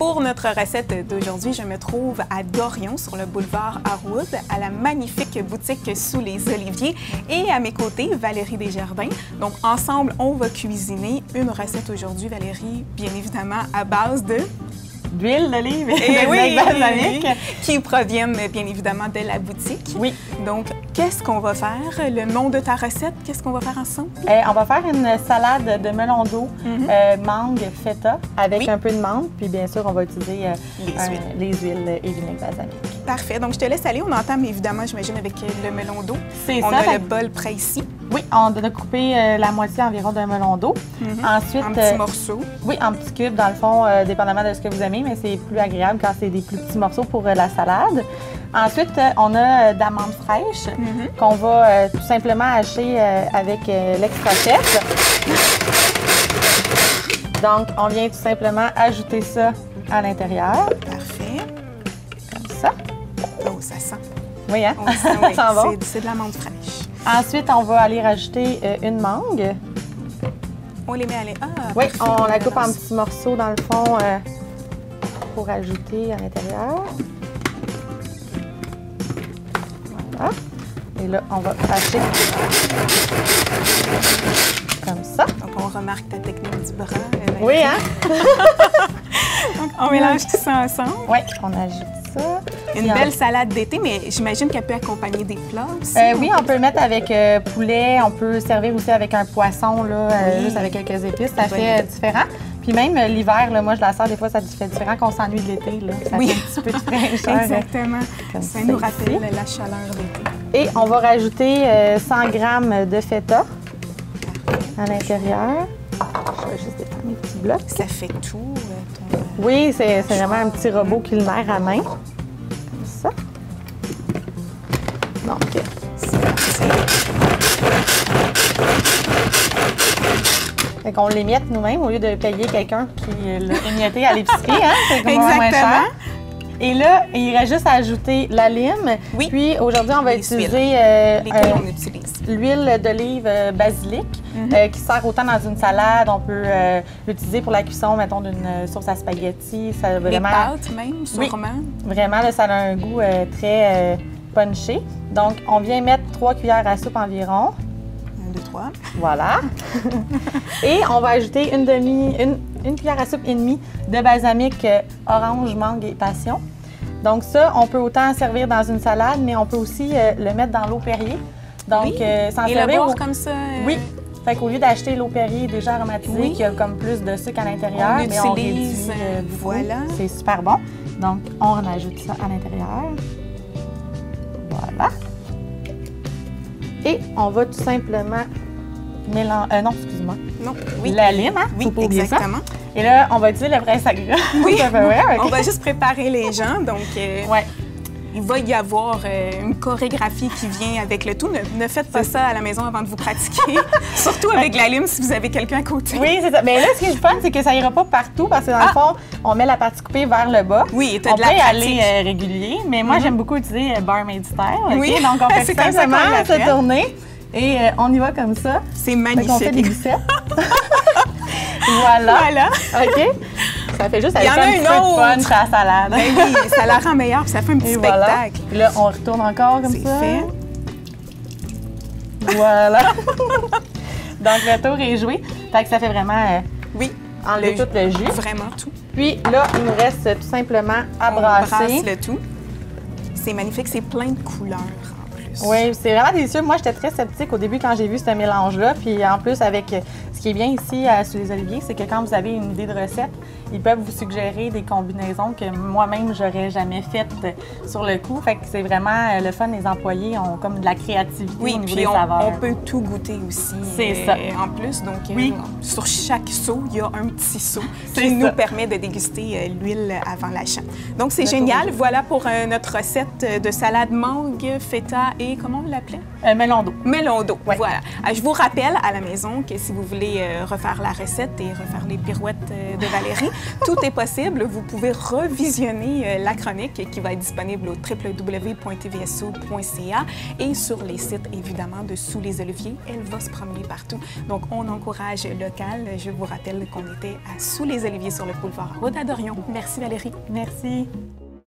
Pour notre recette d'aujourd'hui, je me trouve à Dorion, sur le boulevard Harwood, à la magnifique boutique Sous les Oliviers. Et à mes côtés, Valérie Desjardins. Donc, ensemble, on va cuisiner une recette aujourd'hui, Valérie, bien évidemment, à base de... d'huile d'olive et de vinaigre balsamique. Qui proviennent bien évidemment de la boutique. Oui. Donc, qu'est-ce qu'on va faire? Le nom de ta recette, qu'est-ce qu'on va faire ensemble? On va faire une salade de melon d'eau, mangue, feta, avec un peu de menthe. Puis bien sûr, on va utiliser les huiles et vinaigre balsamique. Parfait. Donc, je te laisse aller. On entame évidemment, j'imagine, avec le melon d'eau. C'est ça. On a le bol prêt ici. Oui, on a coupé la moitié environ d'un melon d'eau. Ensuite, en petits morceaux. Oui, en petits cubes, dans le fond, dépendamment de ce que vous aimez, mais c'est plus agréable quand c'est des plus petits morceaux pour la salade. Ensuite, on a d'amandes fraîches qu'on va tout simplement hacher avec l'extra-chef. Donc, on vient tout simplement ajouter ça à l'intérieur. Parfait. Comme ça. Oh, ça sent. Oui, hein? Oui, ça sent bon. C'est de l'amande fraîche. Ensuite, on va aller rajouter une mangue. On les met à l'air. Oui, on la coupe en petits morceaux dans le fond pour ajouter à l'intérieur. Voilà. Et là, on va hacher comme ça. Donc, on remarque ta technique du bras. Oui, hein? Donc, on mélange tout ça ensemble. Oui, on ajoute ça. Une belle salade d'été, mais j'imagine qu'elle peut accompagner des plats aussi. Oui, on peut le mettre avec poulet. On peut servir aussi avec un poisson, là, juste avec quelques épices. Ça fait différent. Puis même l'hiver, moi, je la sers des fois, ça fait différent qu'on s'ennuie de l'été. Ça fait un petit peu de fraîcheur. Exactement. Ça nous rappelle la chaleur d'été. Et on va rajouter 100 g de feta à l'intérieur. Je vais juste défaire mes petits blocs. Ça fait tout. Oui, c'est vraiment un petit robot culinaire à main. Comme ça. Donc, fait qu'on l'émiette nous-mêmes au lieu de payer quelqu'un qui l'a émietté à l'épicerie. Hein? C'est moins cher. Et là, il reste juste à ajouter la lime. Oui. Puis aujourd'hui, on va utiliser l'huile d'olive basilic qui sert autant dans une salade. On peut l'utiliser pour la cuisson, mettons, d'une sauce à spaghetti. Ça vraiment... Les pâtes même, sûrement. Oui, vraiment, là, ça a un goût très punché. Donc, on vient mettre 3 cuillères à soupe environ. 1, 2, 3. Voilà. Et on va ajouter une cuillère à soupe et demie de balsamique orange, mangue et passion. Donc ça, on peut autant servir dans une salade, mais on peut aussi le mettre dans l'eau Perrier. Donc, s'en servir... le boire comme ça? Oui. Fait qu'au lieu d'acheter l'eau Perrier déjà aromatisée, qui a comme plus de sucre à l'intérieur, mais on utilise voilà. C'est super bon. Donc, on ajoute ça à l'intérieur. Voilà. Et on va tout simplement mélanger... non, excuse-moi. Non, oui. La lime, hein? Oui, exactement. Ça. Et là, on va utiliser le presse à gras. Oui, on va juste préparer les gens. Donc, il va y avoir une chorégraphie qui vient avec le tout. Ne faites pas ça à la maison avant de vous pratiquer. Surtout avec la lime si vous avez quelqu'un à côté. Oui, c'est ça. Mais là, ce qui est fun, c'est que ça ira pas partout parce que dans le fond, on met la partie coupée vers le bas. Oui, on peut y aller régulier, mais moi, j'aime beaucoup utiliser barmaid style. Oui. Donc, on fait simplement se tourner et on y va comme ça. C'est magnifique. On fait des goussettes. Voilà. OK. Ça fait juste avec un petit peu de punch à la salade. Ben oui, ça la rend meilleure, ça fait un petit spectacle. Puis là, on retourne encore comme ça. C'est fait. Voilà. Donc, le tour est joué. Fait que ça fait vraiment enlever tout le jus. Vraiment tout. Puis là, il nous reste tout simplement à brasser. On brasse le tout. C'est magnifique, c'est plein de couleurs. Oui, c'est vraiment délicieux. Moi, j'étais très sceptique au début quand j'ai vu ce mélange-là. Puis en plus, avec ce qui est bien ici Sous les Oliviers, c'est que quand vous avez une idée de recette, ils peuvent vous suggérer des combinaisons que moi-même, j'aurais jamais faites sur le coup. Fait que c'est vraiment le fun. Les employés ont comme de la créativité au niveau des saveurs. On peut tout goûter aussi. C'est ça. En plus, donc, sur chaque seau, il y a un petit seau qui nous permet de déguster l'huile avant l'achat. Donc, c'est génial. Voilà pour notre recette de salade mangue, feta et comment on l'appelait? Melon d'eau. Melon d'eau, voilà. Je vous rappelle à la maison que si vous voulez souhaitez refaire la recette et refaire les pirouettes de Valérie, tout est possible. Vous pouvez revisionner la chronique qui va être disponible au www.tvso.ca et sur les sites, évidemment, de Sous les Oliviers. Elle va se promener partout. Donc, on encourage local. Je vous rappelle qu'on était à Sous les Oliviers sur le boulevard Route à Dorion. Merci Valérie. Merci.